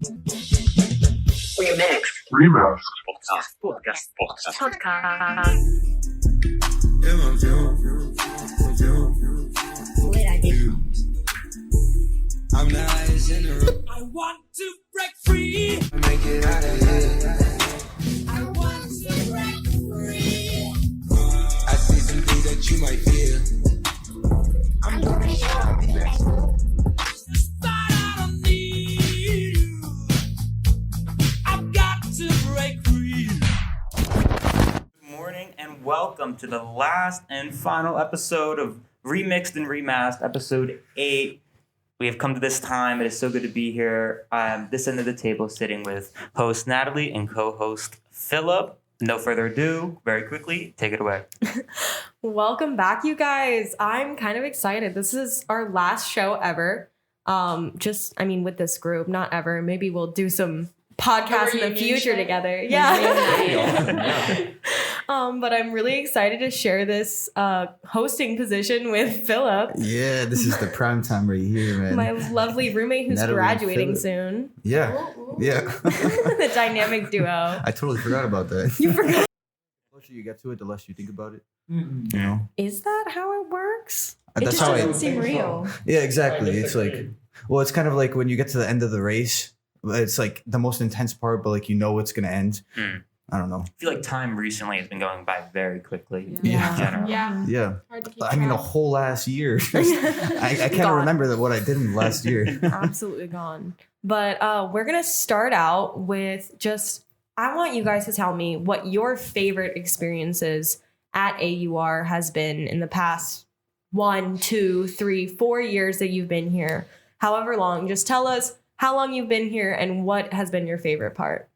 Remixed. Remasked. Podcast. I'm the highest in the room. I want to break free. Make it out of here. I want to break free. I see something that you might feel. I'm gonna show you. But I don't need you. I've got to break free. Good morning and welcome to the last and final episode of Remixed and Remasked, episode 8. We have come to this time. It is so good to be here. I'm this end of the table sitting with host Natalie and co-host Filip. No further ado, very quickly, take it away. Welcome back, you guys. I'm kind of excited. This is our last show ever. With this group, not ever. Maybe we'll do some podcasts in the future together. Yeah. But I'm really excited to share this hosting position with Filip. Yeah, this is the prime time right here, man. My lovely roommate who's Natalie graduating soon. Yeah. The dynamic duo. I totally forgot about that. You forgot. The closer you get to it, the less you think about it. You know? Is that how it works? That's it how just doesn't seem real. Yeah, exactly. It's like, well, it's kind of like when you get to the end of the race, it's like the most intense part, but like you know it's gonna end. I don't know. I feel like time recently has been going by very quickly. Yeah. In general. Yeah. Hard to keep I mean, a track. whole last year. I can't remember what I did in the last year. Absolutely gone. But we're going to start out with I want you guys to tell me what your favorite experiences at AUR has been in the past 1, 2, 3, 4 years that you've been here. However long, just tell us how long you've been here and what has been your favorite part.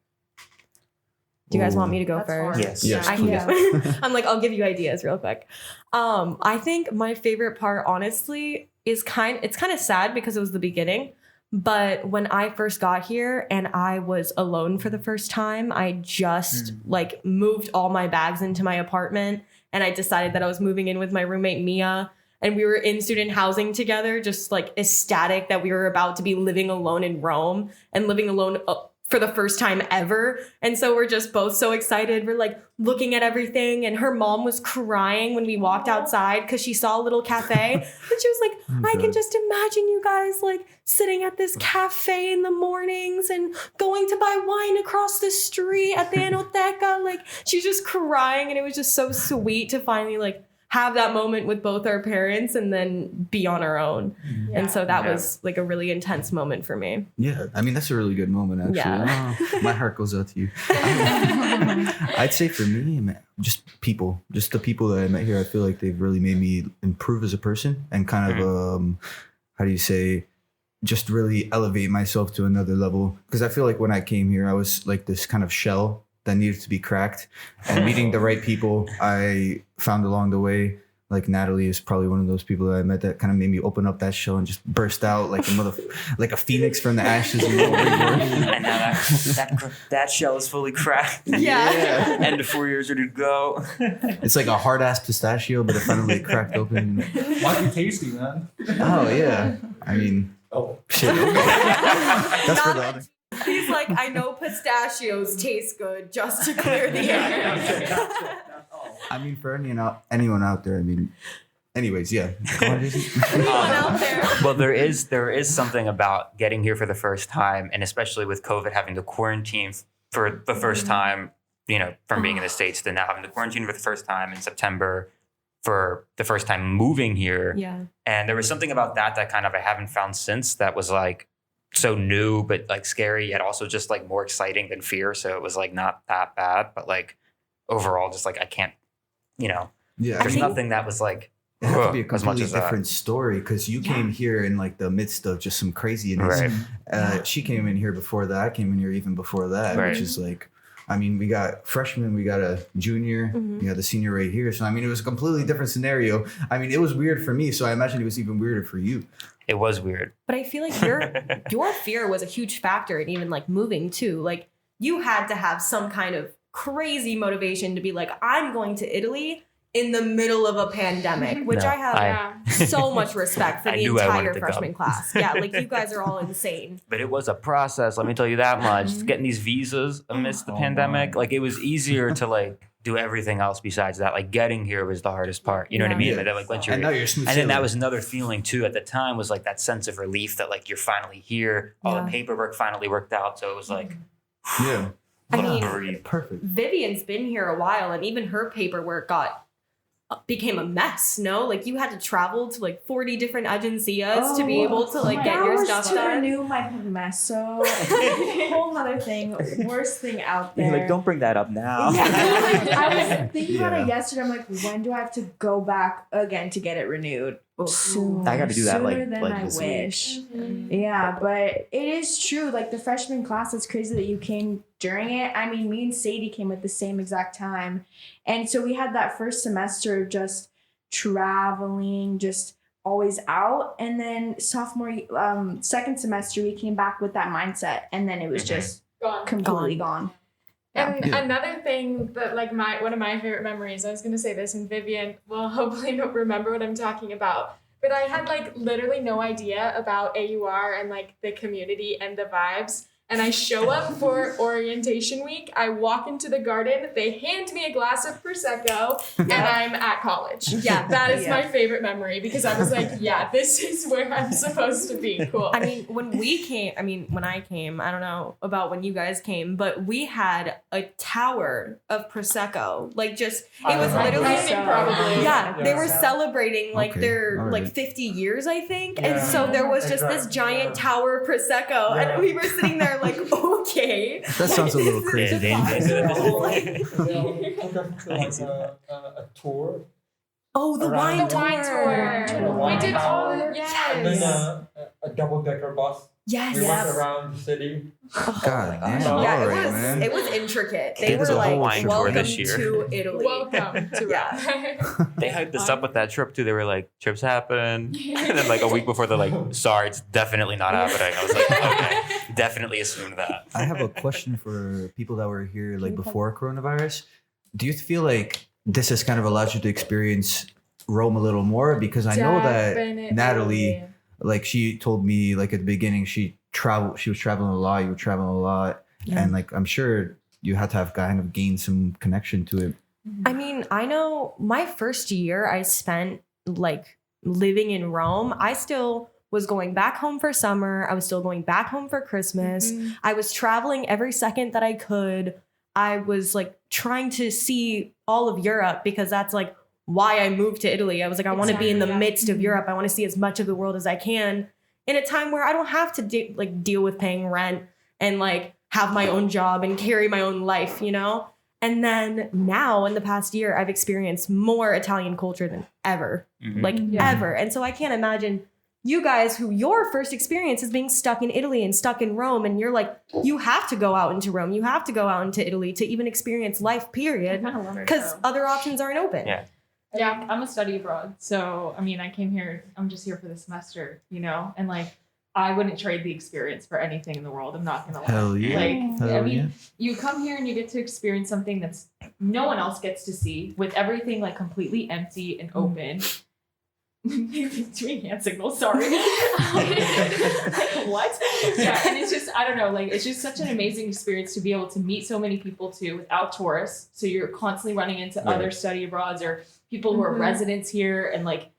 Do you guys want me to go first? Yes. Yes, I please. can. I'm like, I'll give you ideas real quick. I think my favorite part, honestly, is it's kind of sad because it was the beginning. But when I first got here and I was alone for the first time, I just moved all my bags into my apartment and I decided that I was moving in with my roommate Mia. And we were in student housing together, just like ecstatic that we were about to be living alone in Rome and living alone for the first time ever. And so we're just both so excited. We're like looking at everything. And her mom was crying when we walked outside because she saw a little cafe. And she was like, I can just imagine you guys like sitting at this cafe in the mornings and going to buy wine across the street at the Enoteca. Like she's just crying. And it was just so sweet to finally like have that moment with both our parents and then be on our own. Yeah. And so that was like a really intense moment for me. Yeah, I mean, that's a really good moment, actually. Yeah. Oh, my heart goes out to you. I'd say for me, man, just the people that I met here, I feel like they've really made me improve as a person and kind of, just really elevate myself to another level. Because I feel like when I came here, I was like this kind of shell that needed to be cracked, and meeting the right people I found along the way, like Natalie is probably one of those people that I met that kind of made me open up that shell and just burst out like like a phoenix from the ashes. And now that shell is fully cracked. Yeah. End of 4 years are to go. It's like a hard ass pistachio, but it finally cracked open. Might be tasty, man. Oh yeah, I mean, shit. Okay. That's for the other. He's like, I know pistachios taste good just to clear the air. I mean, for anyone out there, I mean, anyways, yeah. Anyone out there? Well, there is something about getting here for the first time, and especially with COVID having to quarantine for the first time, you know, from being in the States to now having to quarantine for the first time in September for the first time moving here. Yeah. And there was something about that kind of I haven't found since that was like so new, but like scary, yet also just like more exciting than fear. So it was like not that bad, but like overall, just like I can't, you know, Yeah, there's nothing that was like it had to be a as much completely as that. different story because you came here in like the midst of just some craziness. Right. She came in here before that. I came in here even before that, Right. which is like, I mean, we got freshmen, we got a junior, we got the senior right here. So, I mean, it was a completely different scenario. I mean, it was weird for me. So I imagine it was even weirder for you. It was weird. But I feel like your fear was a huge factor in even like moving too. Like you had to have some kind of crazy motivation to be like, I'm going to Italy in the middle of a pandemic, which No, I have so much respect for I the knew I wanted entire to freshman go. class. Yeah, like you guys are all insane. But it was a process, let me tell you that much. Getting these visas amidst the pandemic, like it was easier to like do everything else besides that. Like getting here was the hardest part. You know what I mean? Yeah. Like once you're And now you're smooth and then that sailing. was another feeling too at the time, was like that sense of relief that like you're finally here. All the Yeah. paperwork finally worked out. So it was like Yeah. I mean, breathe. Perfect. Vivian's been here a while, and even her paperwork became a mess. No, like you had to travel to like 40 different agencies to be able to like get your stuff to done. renew my permesso. Whole other thing, worst thing out there. You're like, don't bring that up now. Yeah, I was thinking about Yeah. it yesterday. I'm like, when do I have to go back again to get it renewed? Soon. I gotta do that, Sooner like- than like I this week. wish. Yeah, but it is true. Like the freshman class, it's crazy that you came during it. I mean, me and Sadie came at the same exact time, and so we had that first semester of just traveling, just always out, and then second semester we came back with that mindset, and then it was just completely gone. And Yeah. another thing that like one of my favorite memories, I was gonna say this, and Vivian will hopefully remember what I'm talking about. But I had like literally no idea about AUR and like the community and the vibes. And I show up for orientation week. I walk into the garden. They hand me a glass of Prosecco, and I'm at college. Yeah. That is Yeah. my favorite memory because I was like, yeah, this is where I'm supposed to be. Cool. I mean, when I came, I don't know about when you guys came, but we had a tower of Prosecco. Like just, it was literally, Brandon probably. yeah, they were Yeah. celebrating like Okay, their all like right. 50 years, I think. Yeah. And so there was just this giant tower of Prosecco, Yeah. and we were sitting there like, okay. That sounds a little This is crazy. the vibe. We took them to like a tour. Oh, the Around wine the wine tour. The We did all tour. yes. And then a double-decker bus. Yes. We went around the city. God damn. Yeah, All Yeah, right, it was man. it was intricate. They Did were the whole like, wine tour welcome this year. to Italy. Welcome to Yeah. They hyped us up with that trip too. They were like, trips happen. And then like a week before, they're like, sorry, it's definitely not happening. I was like, okay, definitely assumed that. I have a question for people that were here like before coronavirus. Do you feel like this has kind of allowed you to experience Rome a little more? Because I know that Definitely. Natalie, like she told me like at the beginning, she was traveling a lot, you were traveling a lot. Yeah. And like I'm sure you had to have kind of gained some connection to it. I mean, I know my first year I spent like living in Rome. I still was going back home for summer. I was still going back home for Christmas. I was traveling every second that I could. I was like trying to see all of Europe because that's like why I moved to Italy. I was like, I want to be in the Exactly, yeah. midst of Europe. I want to see as much of the world as I can in a time where I don't have to deal with paying rent and like have my own job and carry my own life, you know? And then now in the past year, I've experienced more Italian culture than ever, Mhm. like Yeah. ever. And so I can't imagine you guys who your first experience is being stuck in Italy and stuck in Rome. And you're like, you have to go out into Rome. You have to go out into Italy to even experience life, period. Because other options aren't open. Yeah. Yeah. I'm a study abroad. So, I mean, I'm just here for the semester, and like, I wouldn't trade the experience for anything in the world. I'm not going to lie. Hell yeah. Like, Hell I mean, yeah. you come here and you get to experience something that's no one else gets to see, with everything like completely empty and open. Doing hand signals, sorry. Like, what? Yeah, and it's just, I don't know, like, it's just such an amazing experience to be able to meet so many people too without tourists. So you're constantly running into Right. other study abroads or people who are residents here, and like,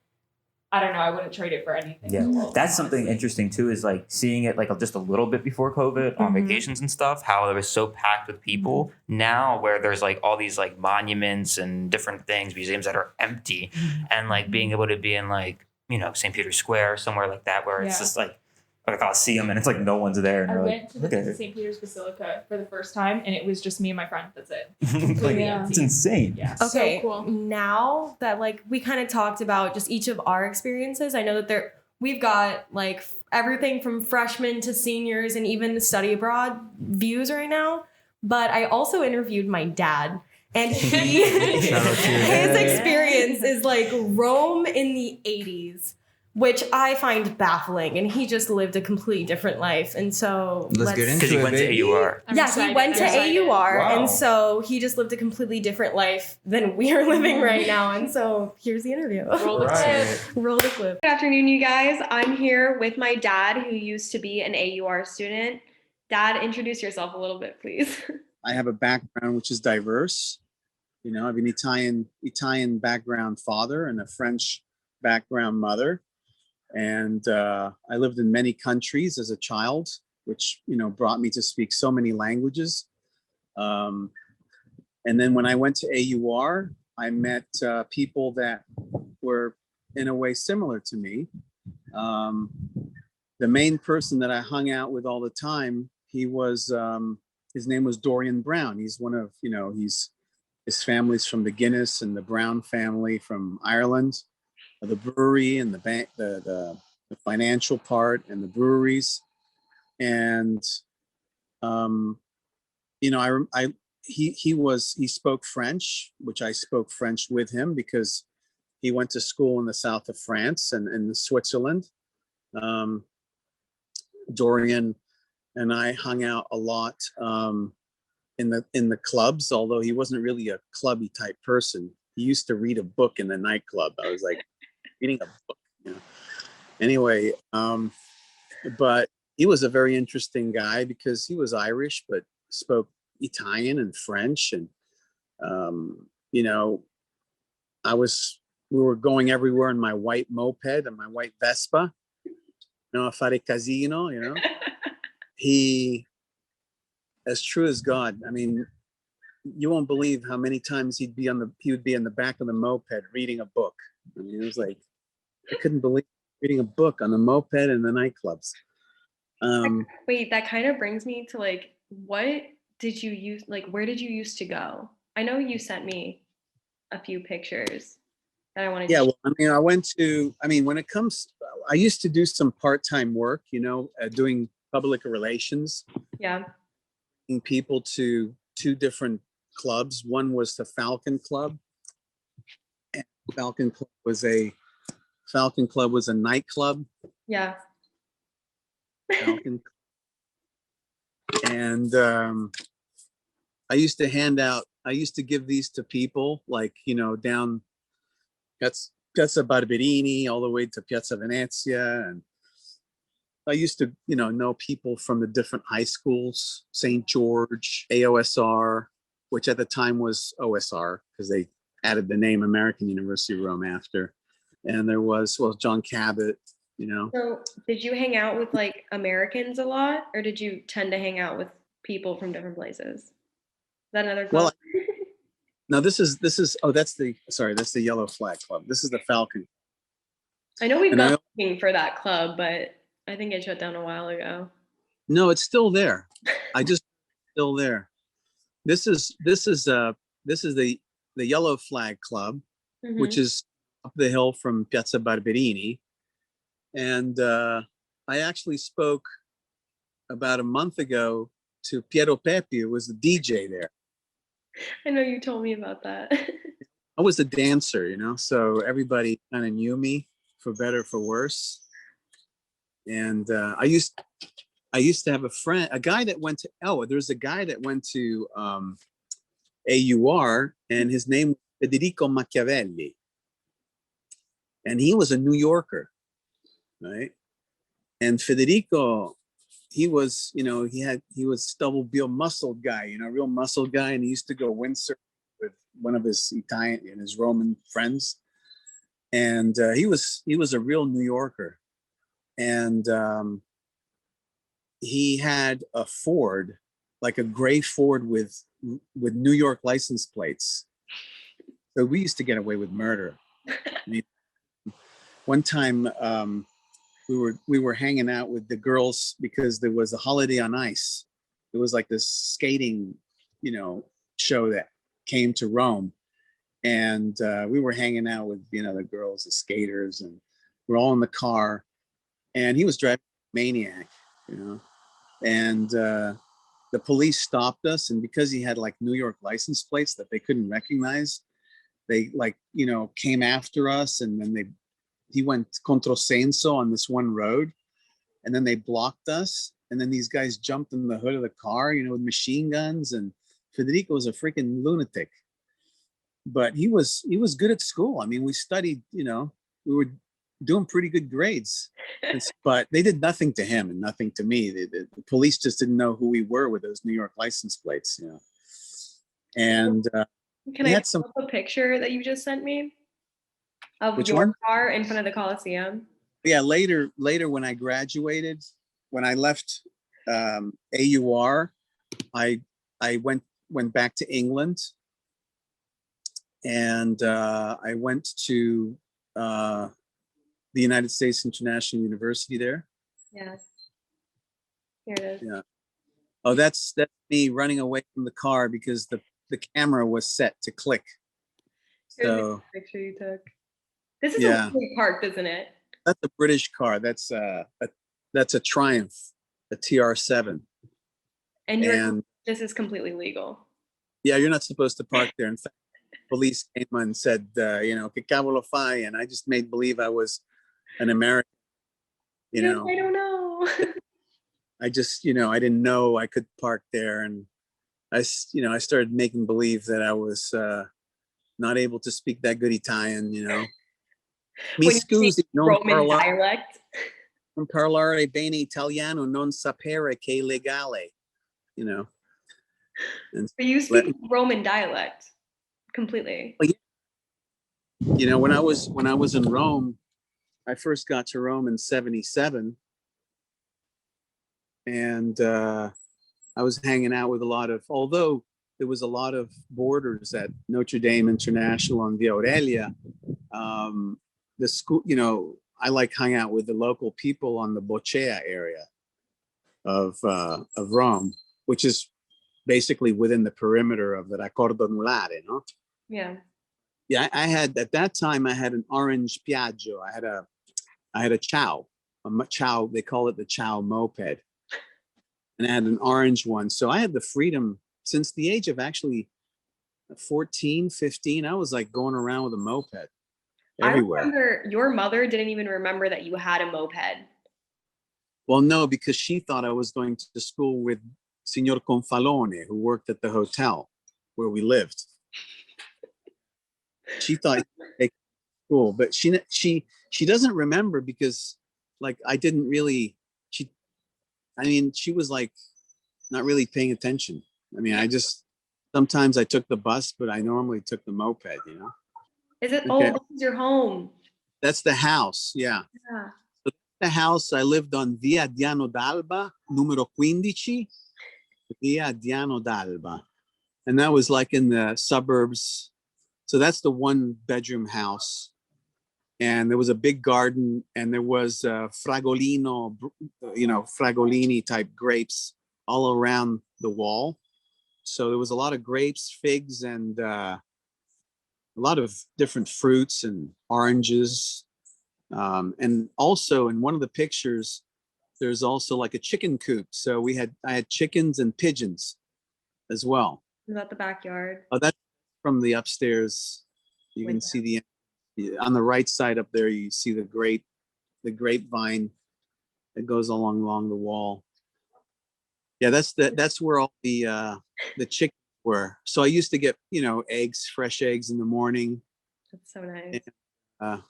I don't know, I wouldn't trade it for anything. in the Yeah, world, that's something honestly. interesting too. Is like seeing it like just a little bit before COVID on Mhm. vacations and stuff. How it was so packed with people. Now where there's like all these like monuments and different things, museums that are empty, and like being able to be in like St. Peter's Square, somewhere like that, where it's Yeah. just like a Coliseum and it's like no one's there, and I you're went like, to look the at it. St. Peter's Basilica for the first time, and it was just me and my friend. That's it. Like, Yeah. it's insane. Yeah. Okay, So cool. now that like we kind of talked about just each of our experiences, I know that we've got like everything from freshmen to seniors and even the study abroad views right now. But I also interviewed my dad, and Shout out to your his dad. experience is like Rome in the 80s which I find baffling. And he just lived a completely different life. And so Let's get into Because he it, went to baby. AUR. I'm yeah, excited. he went to I'm excited. AUR, Wow. and so he just lived a completely different life than we are living right now. And so here's the interview. Roll the Right. clip. Roll the clip. Good afternoon, you guys. I'm here with my dad, who used to be an AUR student. Dad, introduce yourself a little bit, please. I have a background which is diverse. You know, I have an Italian background father and a French background mother. And I lived in many countries as a child, which, you know, brought me to speak so many languages. And then when I went to AUR, I met people that were in a way similar to me. The main person that I hung out with all the time, his name was Dorian Brown. He's one of, you know, his family's from the Guinness and the Brown family from Ireland, the brewery and the bank, the financial part and the breweries. And, you know, he spoke French, which I spoke French with him because he went to school in the south of France and in Switzerland. Dorian and I hung out a lot in the clubs, although he wasn't really a clubby type person. He used to read a book in the nightclub. I was like, reading a book, you know. Anyway, but he was a very interesting guy because he was Irish but spoke Italian and French, and you know, we were going everywhere in my white moped and my white Vespa, you know, a fare casino, you know. He, as true as God, I mean, you won't believe how many times he would be in the back of the moped reading a book. I mean, it was like, I couldn't believe reading a book on the moped in the nightclubs. Wait, that kind of brings me to like, what did you use? Like, where did you used to go? I know you sent me a few pictures that I wanted Yeah, to. well, I mean, when it comes, I used to do some part-time work, you know, doing public relations, Yeah. bringing people to 2 different clubs. One was the Falcon Club. And Falcon Club was a nightclub. Yeah. Falcon. And I used to give these to people, like, you know, down Piazza Barberini all the way to Piazza Venezia. And I used to, you know people from the different high schools, St. George, AOSR, which at the time was OSR because they added the name American University of Rome after. And there was, well, John Cabot, you know. So did you hang out with like Americans a lot, or did you tend to hang out with people from different places? Is that another club? Well, no, this is that's the Yellow Flag Club. This is the Falcon. I know we've and been I- looking for that club, but I think it shut down a while ago. No, it's still there. Still there. This is the Yellow Flag Club, Mhm. which is up the hill from Piazza Barberini. And I actually spoke about a month ago to Piero Pepi, who was the DJ there. I know you told me about that. I was a dancer, you know, so everybody kind of knew me, for better, for worse. And I used to have a guy that went to AUR, and his name was Federico Machiavelli. And he was a New Yorker, right? And Federico, he was, you know, he was double-bill muscled guy, you know, real muscle guy. And he used to go windsurf with one of his Italian and his Roman friends. And he was a real New Yorker. And he had a Ford, like a gray Ford with New York license plates. So we used to get away with murder. I mean, one time we were hanging out with the girls because there was a Holiday on Ice. It was like this skating, you know, show that came to Rome. And we were hanging out with, you know, the girls, the skaters, and we're all in the car. And he was driving maniac, you know. And the police stopped us. And because he had like New York license plates that they couldn't recognize, they, like, you know, came after us. And then he went contrasenso on this one road, and then they blocked us. And then these guys jumped in the hood of the car, with machine guns. And Federico was a freaking lunatic, but he was good at school. I mean, we studied. We were doing pretty good grades, but they did nothing to him and nothing to me. The police just didn't know who we were with those New York license plates. And Can I pull up a picture that you just sent me of which your one? car in front of the Coliseum? Yeah, later when I graduated, when I left AUR, I went back to England, and I went to the United States International University there. Yeah. Here it is. Yeah. Oh, that's me running away from the car because the camera was set to click. Here's So the picture you took. This is yeah. a Wembley Park, isn't it? That's a British car. That's a Triumph, a TR7. And this is completely legal. Yeah, you're not supposed to park there. In fact, police came and said, que cavolo fai? And I just made believe I was an American. I don't know. I just, I didn't know I could park there, and I started making believe that I was not able to speak that good Italian. Mi scusi, non dialect. Non parlare bene italiano, non sapere che è legale. And But you speak Roman dialect completely. When I was in Rome, I first got to Rome in '77, and I was hanging out with although there was a lot of boarders at Notre Dame International on Via Aurelia, the school, I hung out with the local people on the Boccea area of Rome, which is basically within the perimeter of the Raccordo Anulare, no? Yeah. Yeah, at that time I had an orange Piaggio. I had a Ciao, they call it the Ciao moped. And I had an orange one. So I had the freedom since the age of actually 14, 15. I was going around with a moped everywhere. I remember your mother didn't even remember that you had a moped. Well, no, because she thought I was going to school with Signor Confalone, who worked at the hotel where we lived. She thought they school, but she doesn't remember because I didn't really. She was not really paying attention. Sometimes I took the bus, but I normally took the moped. Is it? Okay. Oh, this is your home. That's the house. Yeah. Yeah. So the house I lived on Via Diano d'Alba, numero 15. Via Diano d'Alba, and that was in the suburbs. So that's the 1-bedroom house, and there was a big garden, and there was fragolino, fragolini type grapes all around the wall. So there was a lot of grapes, figs, and a lot of different fruits and oranges. And also in one of the pictures, there's also a chicken coop. So I had chickens and pigeons as well. Is that the backyard? Oh, that's from the upstairs. You can see on the right side up there, you see the grapevine that goes along the wall. Yeah, that's where all the chickens were. So I used to get, fresh eggs in the morning. That's so nice. And,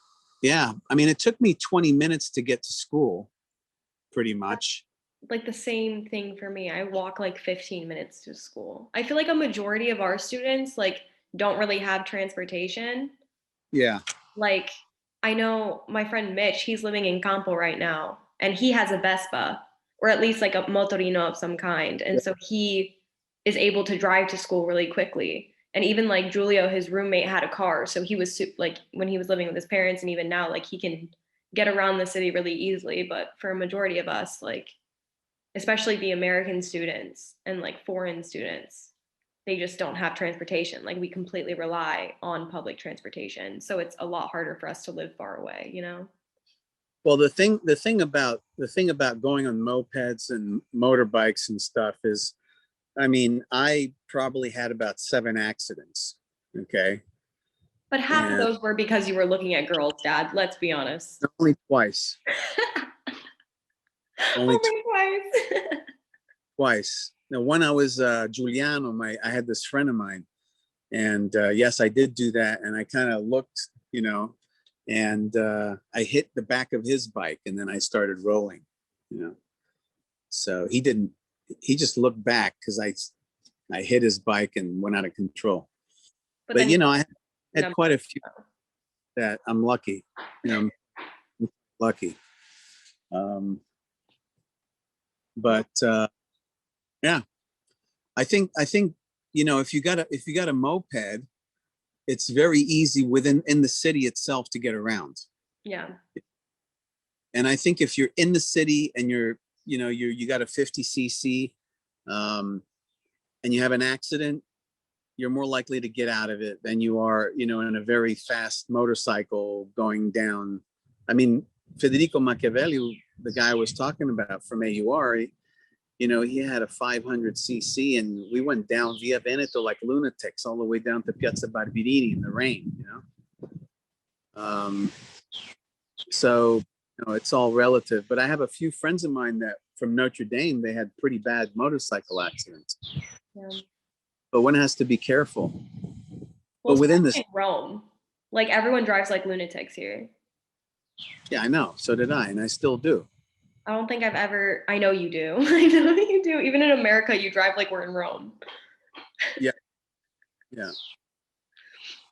yeah, it took me 20 minutes to get to school. Pretty much the same thing for me. I walk 15 minutes to school. I feel a majority of our students don't really have transportation. Yeah. I know my friend Mitch, he's living in Campo right now, and he has a Vespa, or at least a motorino of some kind. And so he is able to drive to school really quickly. And even Julio, his roommate, had a car. So he was when he was living with his parents, and even now he can get around the city really easily. But for a majority of us, especially the American students and foreign students, they just don't have transportation. We completely rely on public transportation. So it's a lot harder for us to live far away, Well, the thing about going on mopeds and motorbikes and stuff is, I probably had about 7 accidents. Okay. But half of And those were because you were looking at girls, Dad. Let's be honest. only twice. Only Only twice. twice. Now, when I was Giuliano, I had this friend of mine, and yes, I did do that. And I kind of looked, and I hit the back of his bike, and then I started rolling, So he didn't. He just looked back because I hit his bike and went out of control. But then I had quite a few that I'm lucky. I'm lucky. But yeah, I think if you got a moped, it's very easy in the city itself to get around. Yeah. And I think if you're in the city and you got a 50cc, and you have an accident, you're more likely to get out of it than you are, in a very fast motorcycle going down. I mean, Federico Machiavelli, the guy I was talking about from AUR, he had a 500cc, and we went down Via Veneto like lunatics all the way down to Piazza Barberini in the rain, So, it's all relative. But I have a few friends of mine that from Notre Dame, they had pretty bad motorcycle accidents. Yeah. But one has to be careful. Well, but within this, in Rome, like everyone drives like lunatics here. yeah, I know. So did I, and I still do. I don't think I know you do. I know you do. Even in America, you drive like we're in Rome. Yeah.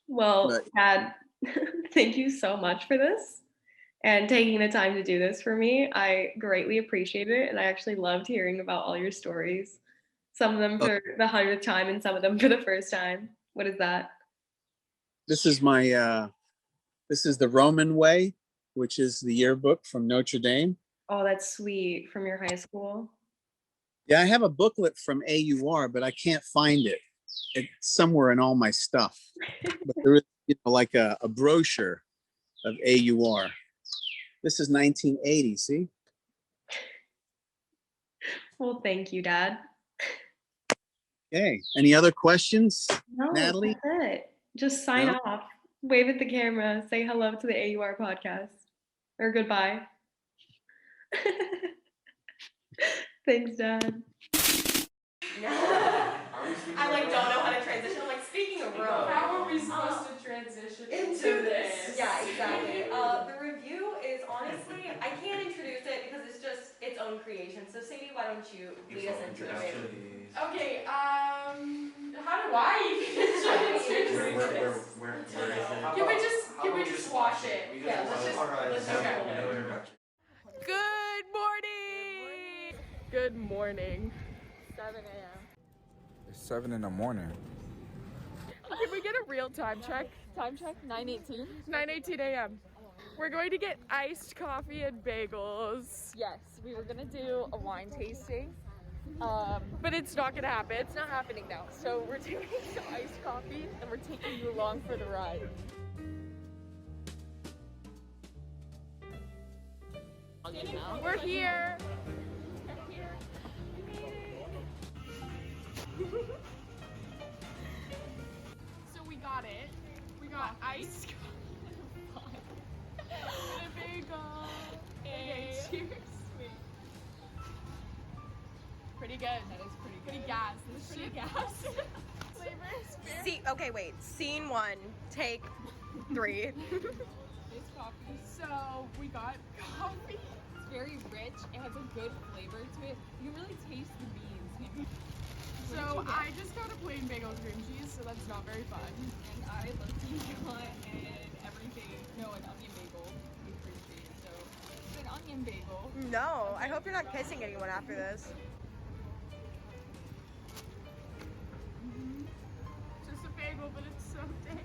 Well, Dad, thank you so much for this and taking the time to do this for me. I greatly appreciate it. And I actually loved hearing about all your stories. Some of them for the 100th time and some of them for the first time. What is that? This is the Roman Way, which is the yearbook from Notre Dame. Oh, that's sweet. From your high school? Yeah, I have a booklet from AUR, but I can't find it. It's somewhere in all my stuff. But there is, like a brochure of AUR. This is 1980, see? Well, thank you, Dad. Okay. Any other questions, No, Natalie? that's it. Just sign off. Wave at the camera. Say hello to the AUR podcast. Or goodbye. Thanks, Dad. I don't know how to transition. I'm speaking of Rome. How are we supposed to transition into this? Yeah, exactly. The review is honestly, I can't introduce it because it's just its own creation. So Sadie, why don't you lead us into it? Okay, how do I introduce this? Where is it? Can we just watch it? Yeah, let's just Good morning! Good morning. 7 a.m. It's 7 in the morning. Can we get a real time check? Time check? 9:18. 9:18 a.m. We're going to get iced coffee and bagels. Yes, we were gonna do a wine tasting. But it's not gonna happen. It's not happening now. So we're taking some iced coffee and we're taking you along for the ride. We're here. So we got it. We got iced coffee and a bagel. Okay, cheers. Wait. Pretty good. That is pretty gas. This is pretty gas. Flavors. Okay, wait. Scene 1, take 3. Iced coffee. So we got coffee. It's very rich. It has a good flavor to it. You can really taste the beans. So I just got a plain bagel with cream cheese, so that's not very fun. And I looked and everything. No, an onion bagel with cream cheese. So it's an onion bagel. No, I hope you're not kissing anyone after this. Just a bagel, but it's so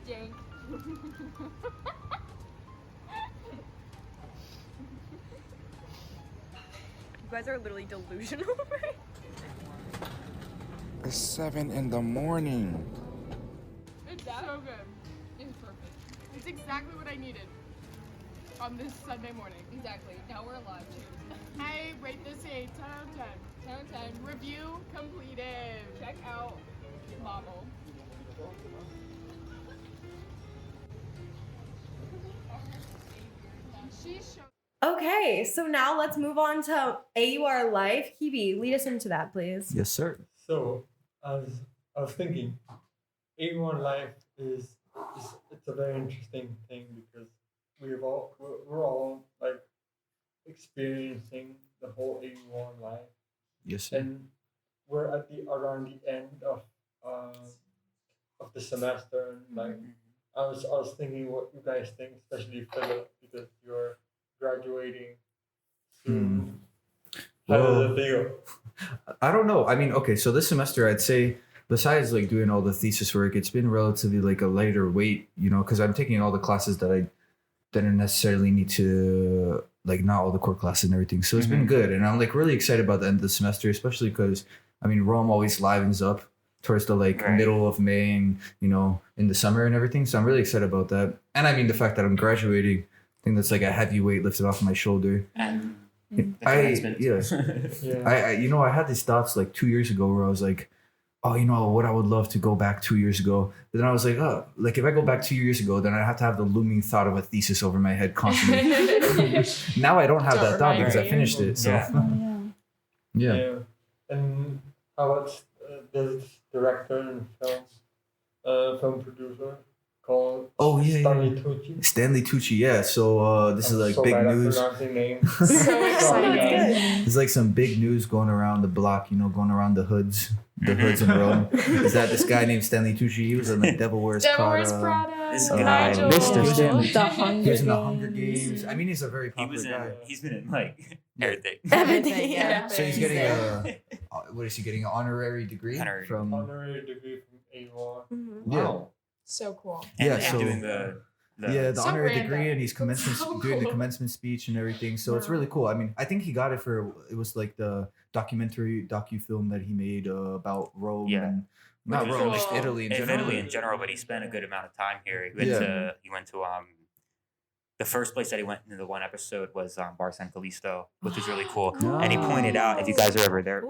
dank. You guys are literally delusional. It's 7 in the morning. It's so good. It's perfect. It's exactly what I needed on this Sunday morning. Exactly. Now we're alive. Cheers. I rate this a 10 out of 10. 10 out of 10. Review completed. Check out model. she showed. Okay, so now let's move on to AUR Life. Hebe, lead us into that, please. Yes, sir. So I was thinking, A1 life is it's a very interesting thing because we're all like experiencing the whole A1 life, Yes, sir. and we're at the around the end of the semester, and like I was thinking what you guys think, especially Philip, because you're graduating soon. How does it feel? I don't know. I mean, okay, so this semester, I'd say, besides like doing all the thesis work, it's been relatively like a lighter weight, because I'm taking all the classes that I didn't necessarily need to, like not all the core classes and everything. So it's been good. And I'm like really excited about the end of the semester, especially because, I mean, Rome always livens up towards the like middle of May and, in the summer and everything. So I'm really excited about that. And I mean, the fact that I'm graduating, I think that's like a heavy weight lifted off my shoulder. And I had these thoughts like 2 years ago where I was like, oh, what I would love to go back 2 years ago. But then I was like, oh, like if I go back 2 years ago, then I have to have the looming thought of a thesis over my head constantly. Now I don't have that thought because I finished it. So yeah. And how about this director and film producer called Stanley Tucci, yeah. So this is like so big bad at news. pronouncing names. So exciting. There's like some big news going around the block, going around the hoods in Rome. Is that this guy named Stanley Tucci? He was in like Devil Wears Prada. This Nigel. Mr. Stanley. The He was in the Hunger Games. I mean, he's a very popular guy. He's been in like everything. Everything, yeah. So he's getting what is he getting? An honorary degree from? Honorary degree from A1. Yeah. So cool. Yeah, And so doing the the So honorary random. degree, and he's doing the cool. commencement speech and everything. So it's really cool. I mean, I think he got it it was like the docu-film that he made about Rome. Yeah. And, not Which was Rome, really just cool. Italy in If general. Italy in general, but he spent a good amount of time here. He went to the first place that he went in the one episode was Bar San Callisto, which is really cool. And he pointed out, if you guys are ever there,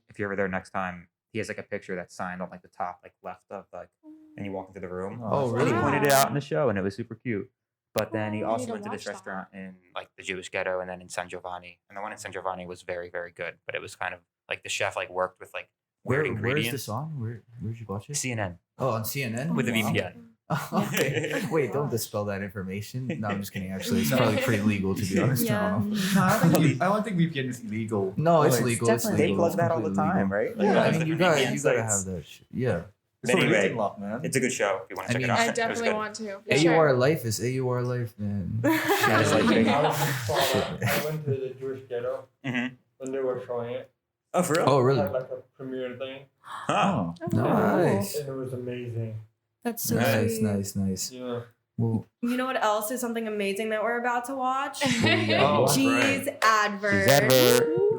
if you're ever there next time, he has like a picture that's signed on like the top, like left of like, and you walk into the room. Oh, really? And he pointed it out in the show, and it was super cute. But then he Oh, I also need to went to this watch that. restaurant in like the Jewish ghetto, and then in San Giovanni. And the one in San Giovanni was very, very good. But it was kind of like the chef like worked with like weird Where is ingredients. this on? Where'd you watch it? CNN Oh, on CNN? with a Wow. VPN. Oh, okay. Wait, don't dispel that information. No, I'm just kidding. Actually, it's probably pretty legal to be honest. I don't know. No, I don't think VPN is illegal. No, it's Like, legal. It's definitely- They legal. plug It's that all the completely time, legal. right? Like, Yeah, I the mean, you VPN gotta have sites. that shit. Yeah. It's a Anyway, religion law, man. It's a good show if you want to check it out. I It was definitely good. want to. for AUR sure. life is AUR life, man. Yeah, it's like big. I went to the Jewish ghetto Mhm. when they were showing it. Oh, for real? Oh, It really? had like a premiere thing, Huh. Nice. and it was amazing. That's so Nice, sweet. nice. Yeah. Well, You know what else is something amazing that we're about to watch? Oh, G's advert.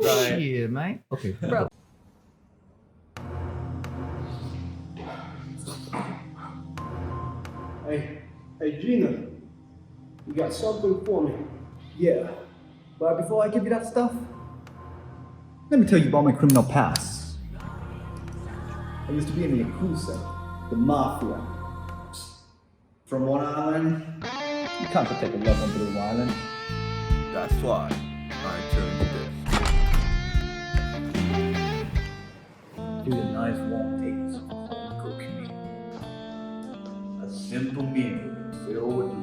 Right. yeah, mate. Okay. Bro. Hey Gina, you got something for me? Yeah, but before I give you that stuff, let me tell you about my criminal past. I used to be in the Yakuza, the Mafia. From one island, you can't protect a loved one to the island. That's why I turned this. Do the nice warm taste of home cooking. A simple meal filled with love.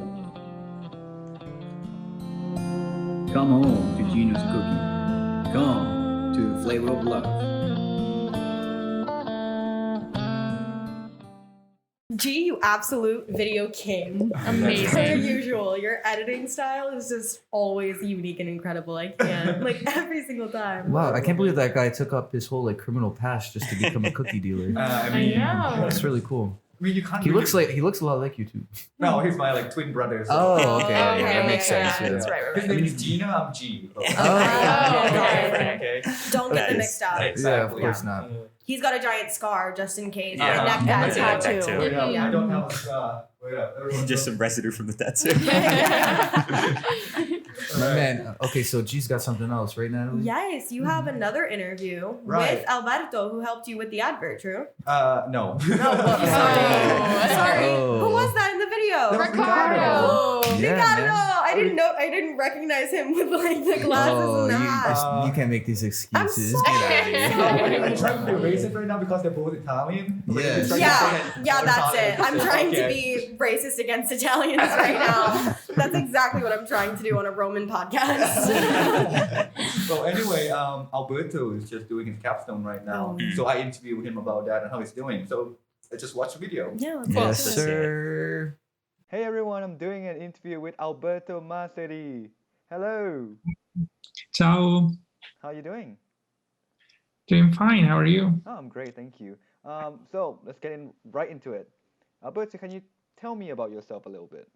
Come home to Gina's cooking. Come to the flavor of love. G, you absolute video king. Amazing. Per usual, your editing style is just always unique and incredible. I can't, like every single time. Wow, I can't believe that guy took up his whole like criminal past just to become a cookie dealer. I mean, know. That's really cool. I mean, you can't. He really- looks a lot like you too. No, he's my like twin brother. So. Oh, okay, yeah, okay, that makes yeah, sense. yeah, Yeah. that's right. His name is Gina. I'm G. Oh, okay. okay. Don't get them Nice. mixed up. Nice. Yeah, of Exactly. course not. He's got a giant scar just in case. Yeah. A neck Yeah, tattoo. neck tattoo. Wait up, Yeah. I don't have a Wait up. Everyone Just go. some residue from the tattoo. My man. Okay, so G's got something else, right, Natalie? Yes, you have another interview Right. with Alberto, who helped you with the advert, true? No. No, sorry. Oh. Who was that in the video? That was Ricardo. Yeah, Ricardo! man. I didn't recognize him with like the glasses Oh, and the you, hat. you can't make these excuses. I'm Get out of here. I'm trying to be racist right now because they're both Italian. But Yeah. it's like Yeah, that's Italian. it. I'm trying to Okay. be racist against Italians right now. That's exactly what I'm trying to do on a Roman podcast. So anyway, Alberto is just doing his capstone right now. Oh. So I interviewed him about that and how he's doing. So let's just watch the video. Yeah, let's Yes, watch it. sir. Hey everyone, I'm doing an interview with Alberto Masseri. Hello, Ciao. how are you doing? Doing fine. How are you? Oh, I'm great, thank you. So let's get right into it. Alberto, can you tell me about yourself a little bit?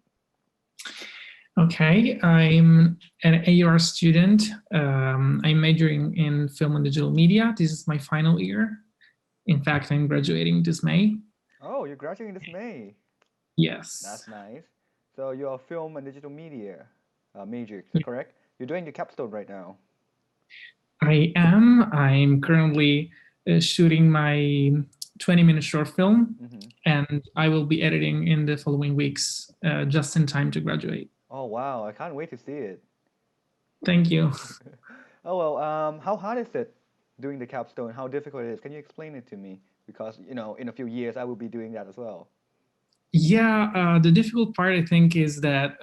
Okay, I'm an AUR student. I'm majoring in film and digital media. This is my final year. In fact, I'm graduating this May. Oh, you're graduating this May. Yes. That's nice. So you're a film and digital media major, Yeah. correct? You're doing your capstone right now. I am. I'm currently shooting my 20-minute short film, and I will be editing in the following weeks, just in time to graduate. Oh wow, I can't wait to see it. Thank you. Oh well, how hard is it doing the capstone? How difficult it is? Can you explain it to me? Because in a few years I will be doing that as well. Yeah, the difficult part, I think, is that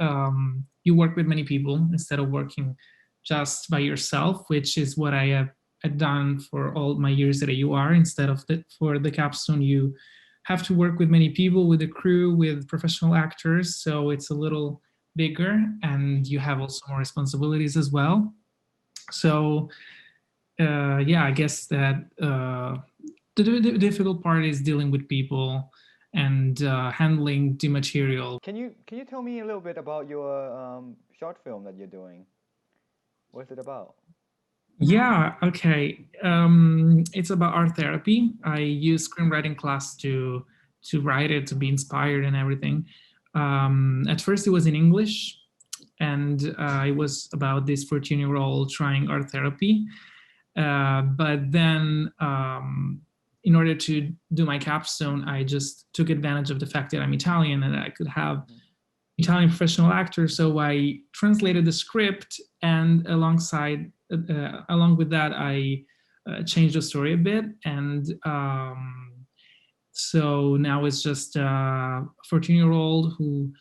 you work with many people instead of working just by yourself, which is what I have done for all my years at AUR. Instead of for the capstone, you have to work with many people, with a crew, with professional actors. So it's a little bigger, and you have also more responsibilities as well. So yeah, I guess that the difficult part is dealing with people and handling the material. Can you tell me a little bit about your short film that you're doing? What's it about? Yeah, okay. It's about art therapy. I use screenwriting class to write it, to be inspired and everything. At first it was in English, and it was about this 14-year-old trying art therapy. But then in order to do my capstone, I just took advantage of the fact that I'm Italian and I could have Italian professional actors. So I translated the script, and along with that, I changed the story a bit. And so now it's just a 14-year-old who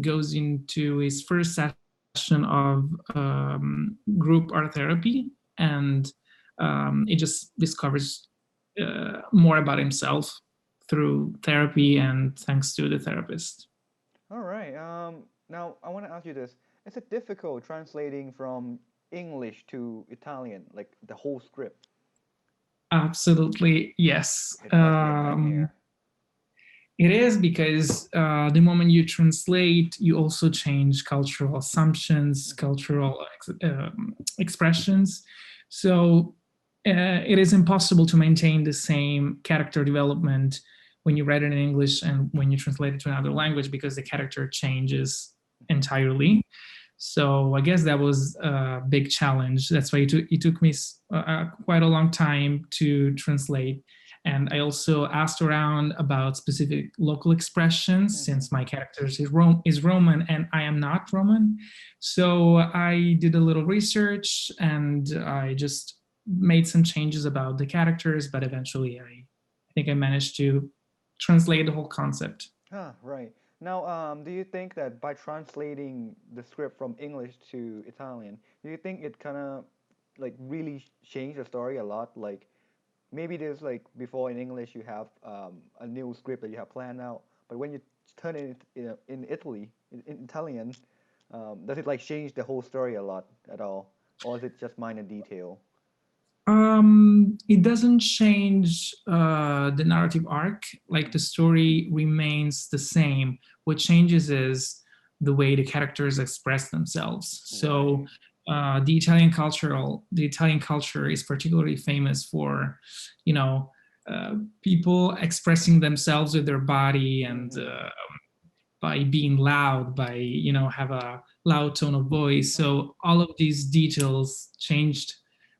goes into his first session of group art therapy, and he just discovers more about himself through therapy and thanks to the therapist. All right. Now I want to ask you this: is it difficult translating from English to Italian, like the whole script? Absolutely, yes. It must be a nightmare. It is, because the moment you translate, you also change cultural assumptions, cultural expressions. So it is impossible to maintain the same character development when you write it in English and when you translate it to another language, because the character changes entirely. So I guess that was a big challenge. That's why it took me quite a long time to translate. And I also asked around about specific local expressions, since my character is Roman and I am not Roman. So I did a little research and I just made some changes about the characters, but eventually I think I managed to translate the whole concept. Ah, right. Now, do you think that by translating the script from English to Italian, do you think it kind of like really changed the story a lot? Like maybe there's like before in English you have a new script that you have planned out, but when you turn it in Italy, in Italian, does it like change the whole story a lot at all, or is it just minor detail? It doesn't change the narrative arc. Like the story remains the same. What changes is the way the characters express themselves. So the Italian culture is particularly famous for, people expressing themselves with their body and by being loud, by have a loud tone of voice. So all of these details changed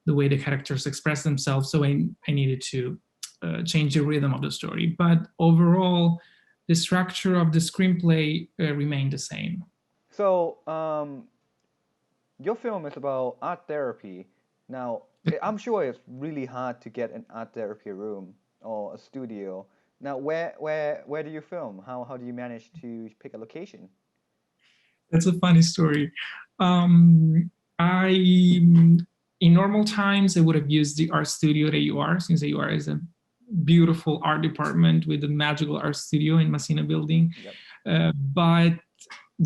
the way the characters express themselves. So I needed to change the rhythm of the story. But overall, the structure of the screenplay remained the same. So, your film is about art therapy. Now, I'm sure it's really hard to get an art therapy room or a studio. Now, where do you film? How do you manage to pick a location? That's a funny story. In normal times, I would have used the art studio at AUR, since AUR is a beautiful art department with a magical art studio in Messina building. Yep. But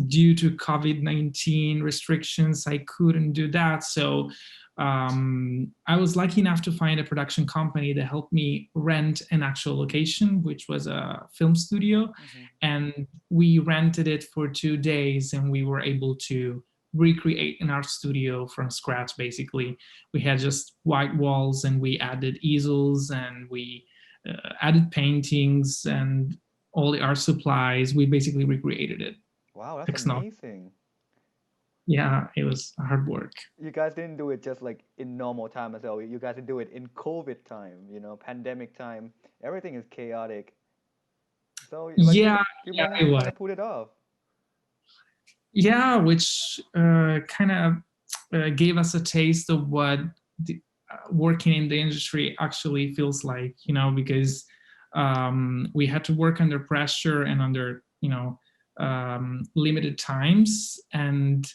due to COVID-19 restrictions, I couldn't do that. So I was lucky enough to find a production company that helped me rent an actual location, which was a film studio. And we rented it for 2 days, and we were able to recreate an art studio from scratch. Basically, we had just white walls, and we added easels, and we added paintings and all the art supplies. We basically recreated it. Wow, that's amazing. Yeah, it was hard work. You guys didn't do it just like in normal time as well. You guys did do it in COVID time, pandemic time. Everything is chaotic. So you managed to kind of pull it off. Yeah, which kind of gave us a taste of what working in the industry actually feels like, because we had to work under pressure and under, limited times. And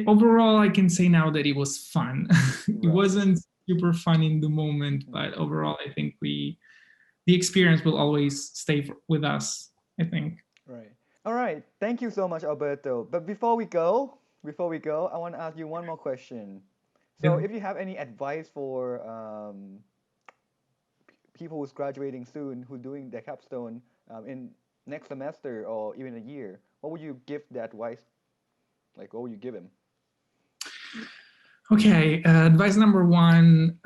overall, I can say now that it was fun. It wasn't super fun in the moment, but overall, I think the experience will always stay with us, I think. Right. All right. Thank you so much, Alberto. But before we go, I want to ask you one more question. So if you have any advice for people who's graduating soon, who doing their capstone in next semester or even a year, what would you give that advice? Like, what would you give him? Okay, advice number 1,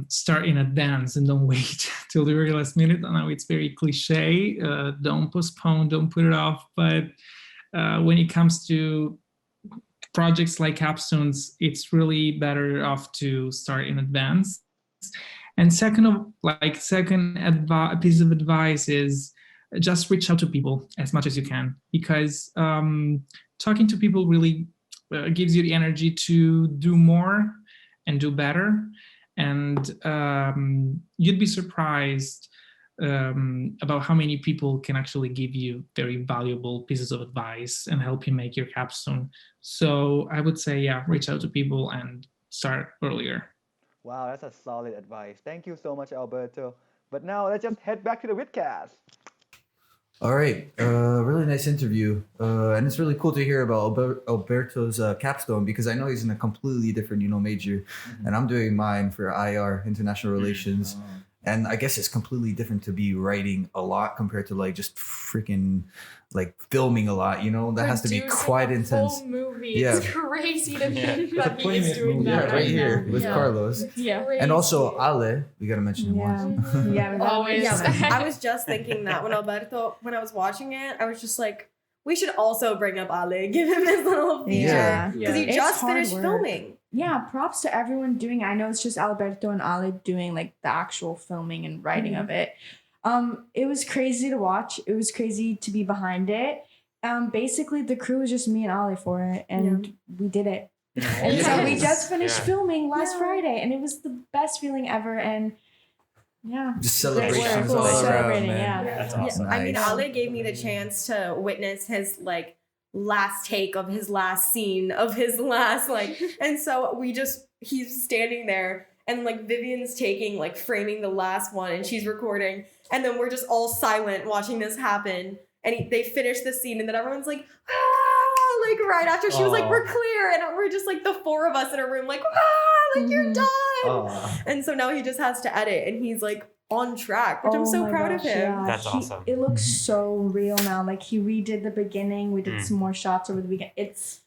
start in advance and don't wait till the very last minute. I know it's very cliche, don't postpone, don't put it off, but when it comes to projects like capstones, it's really better off to start in advance. And second piece of advice is just reach out to people as much as you can, because talking to people really gives you the energy to do more and do better. And you'd be surprised about how many people can actually give you very valuable pieces of advice and help you make your capstone. So I would say, reach out to people and start earlier. Wow, that's a solid advice. Thank you so much, Alberto. But now let's just head back to the Vidcast. All right, really nice interview, and it's really cool to hear about Alberto's capstone, because I know he's in a completely different, major, and I'm doing mine for IR, International Relations, and I guess it's completely different to be writing a lot compared to like just freaking like filming a lot, that has to be quite intense. Full movie. Yeah. It's crazy to think that he is doing Yeah, that right here with Carlos. Yeah. And also Ale, we gotta mention him once. Yeah, always. Yeah, I was just thinking that when I was watching it, I was just like, we should also bring up Ale, give him his little feature. Yeah. Because he It's just hard finished work. filming. Yeah, props to everyone doing it. I know it's just Alberto and Ale doing like the actual filming and writing of it. It was crazy to watch. It was crazy to be behind it. Basically the crew was just me and Ale for it, and we did it. And so we just finished filming last Friday, and it was the best feeling ever. And Just celebrations all around, celebrating, man. That's awesome. I mean, Nice. Ale gave me the chance to witness his like last take of his last scene of his last and so he's standing there, and like Vivian's taking like framing the last one, and she's recording, and then we're just all silent watching this happen, and they finish the scene, and then everyone's like, ah, like right after she was like, we're clear, and we're just like the 4 of us in a room like, ah, like you're done. And so now he just has to edit, and he's like on track, which I'm so proud of him. Yeah. That's awesome. It looks so real now. Like he redid the beginning. We did some more shots over the weekend. It's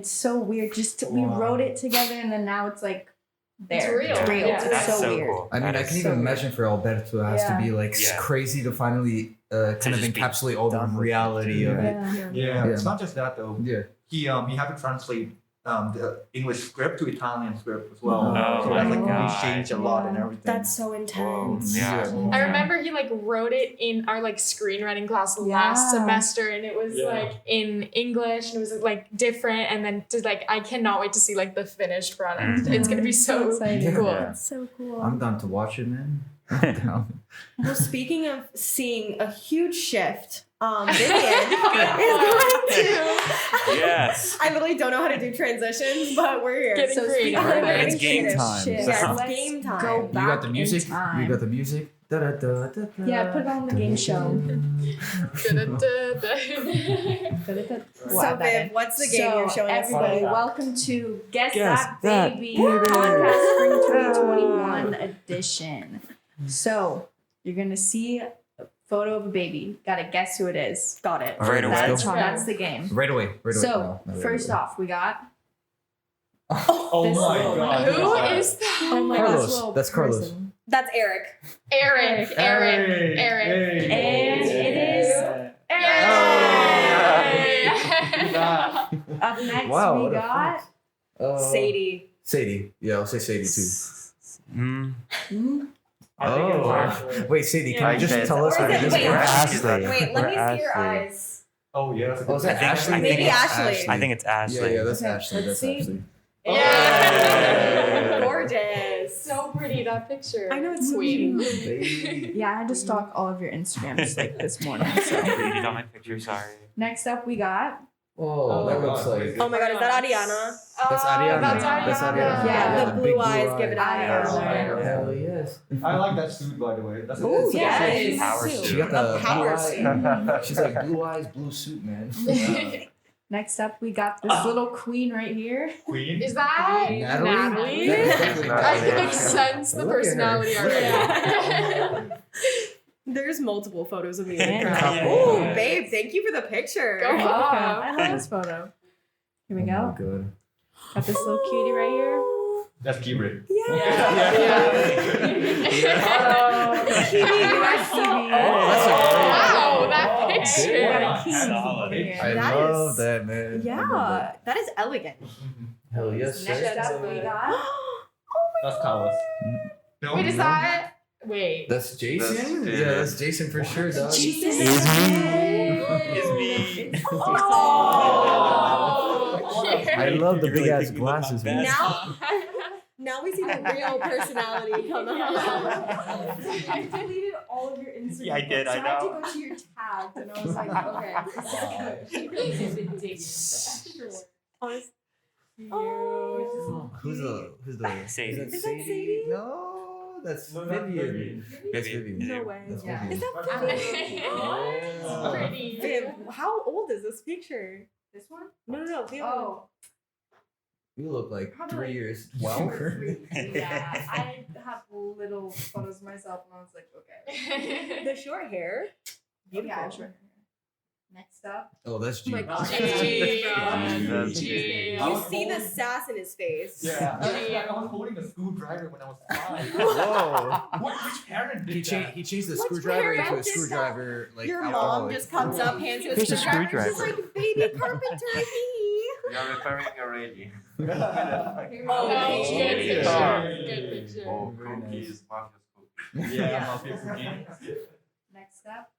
so weird. We wrote it together, and then now it's like there. It's real. It's real. Yeah. It's That's so so weird. cool. I mean, I can even imagine for Alberto, it has to be like crazy to finally kind of just be encapsulate all the done with it. reality of it. Yeah, it's not just that though. Yeah. He had to translate the English script to Italian script as well. Oh so my that like really God. changed a lot and everything. That's so intense. Yeah. I remember he like wrote it in our like screenwriting class last semester, and it was like in English, and it was like different. And then to like, I cannot wait to see like the finished product. It's gonna be so exciting. cool. Yeah. So cool. I'm down to watch it, man. I'm down. Well, speaking of seeing a huge shift, Vivian is going to. Yes. I literally don't know how to do transitions, but we're here. Getting creative. speaking of It's game creative time. shit, So- yeah, it's Let's game time. go You back got the music? in time. You got the music? Da, da, da, da, da. Yeah, put it on the game show. So, Viv, what's the game you're showing us everybody, today? welcome to Guess Guess That That Baby Baby. Podcast Spring 2021 edition. So, you're going to see a photo of a baby. Got to guess who it is. Got it. Right away. That's the game. Right away. So, No, first off, we got Oh this my little- god. Who is that? Oh my Carlos. gosh, little That's Carlos. person. That's Eric. Eric. Hey, hey, And it is Eric. up next. Wow, We what a got Sadie. Sadie. Yeah, I'll say Sadie too. Oh. Wait, Sadie, can Yeah. you just Okay. tell us Or what is it it- is? wait, Or Ashley. Wait, let me Or see your Ashley. eyes. Oh yeah, that's a Oh, is good that I think- Ashley? I think Maybe it's- Ashley. I think it's Ashley. Yeah, that's Okay, Ashley. let's That's see. Ashley. Yeah. Gorgeous. So pretty, that picture. I know, it's so Queen. cute. Baby. Yeah, I had to stalk all of your Instagrams like this morning. So. Deleted all my pictures, sorry. Next up, we got Oh, that looks like. Oh my god, is that Ariana? That's Ariana. That's That's Ariana. Yeah, the big blue eyes give it eyes. Ariana. Hell yes. I like that suit by the way. That's Ooh, it's yeah, so it cool. is. Power suit. She got A the blue power eyes. She's like blue eyes, blue suit, man. next up, we got this little queen right here. Queen. Is that Natalie? Natalie? Natalie. I can like sense the Look at her. personality already. There's multiple photos of me in Yeah. the crowd. Yeah. Oh, babe, thank you for the picture. Go You're on. welcome. I love this photo. Here we Oh go. my god. Got this little cutie right here. That's Kibri. Wow, that We picture. got a king Solid. over here. I That love is- that, man. I love Yeah, that is elegant. that. Hell yes, Next sir. up, we got That's Carlos. No, Wait, is no. that? Wait. That's Jason? That's Jason. Yeah, that's Jason for sure, dog. Jesus. It's me. I love the You really big ass think we look glasses, my man. best? Now we see the real personality come out. I deleted all of your Instagram. Yeah, I did, So I I had to know. go to your tags, and I was like, okay, this is good. She really did been digging. Sure. Honest- Who's the Sadie. Is that Is that Sadie? No, that's No, that's Vivian. That's Vivian. Vivian. No way. That's Yeah. Vivian. Is that Vivian? Oh. Pretty. Viv, how old is this picture? This one? No, the other Oh, You look like Probably 3 years. 2 Wow. or 3. Yeah, I have little photos of myself, and I was like, okay. one. The short hair. Yeah, sure. Next up. Oh, that's Oh my G. gosh. That's You see the sass in his face. Yeah. I was holding a screwdriver when I was 5. Whoa. Which parent did He that? changed the Which screwdriver parent into a did that? screwdriver like Your alcohol, mom like- just comes up, hands you a Here's a screwdriver. She's screwdriver. like, baby carpenter me. You're referring already. Oh, Oh, good good picture. Good picture. Oh, Very cookies, mafia's cookies. Yeah, mafia cookie. Next up.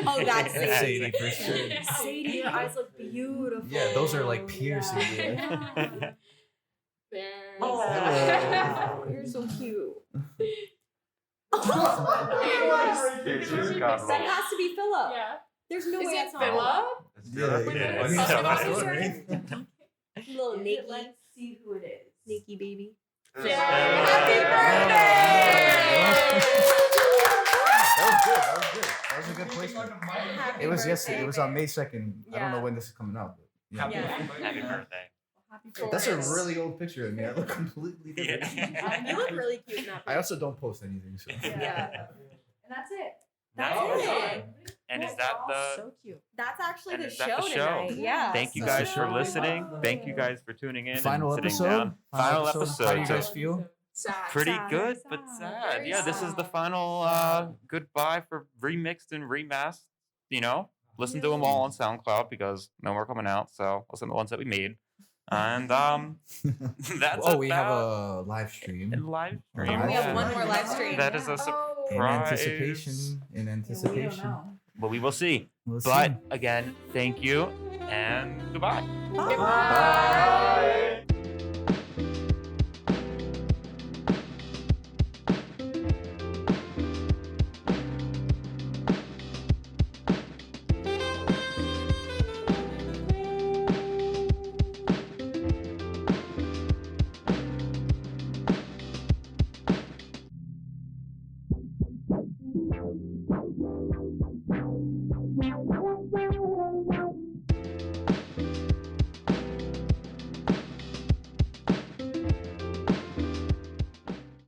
Oh, that's That's Sadie. Sadie for sure. Sadie, your eyes look beautiful. Yeah, those are like piercing. Yeah. There's Oh, you're so cute. This is Carlos. That has to be Philip. Yeah. There's no Is way it it's not. Philip? Yeah, With yeah. the- Little Nikki. Let's see who it is. Nikki baby. Happy That was good. That was good. That was a good placement. Happy It was birthday, yesterday. It was on babe. May 2nd. I don't know when this is coming out. But yeah. Yeah. Happy birthday. Happy That's a birthday. really old picture of me. I look completely different. You look really cute in that. I also don't post anything, so. Yeah. And that's it. That's it. And is They're that all the? so cute. That's actually And the is that show the show? tonight. Yeah. Thank you That's guys the for show. listening. Thank you guys for tuning in Final and sitting episode. down. Final How do you episode. guys feel? Sad. Pretty sad, good, sad, but sad. very Yeah, this is the sad. final goodbye for Remixed and Remasked. You know, listen to them all on SoundCloud because no more coming out. So listen to the ones that we made. And that's Oh, we have about a live stream. live Oh, stream. we have yeah. one more live stream. That is a In surprise. anticipation. In anticipation. But we will see. We'll But see. again, thank you and goodbye. Bye.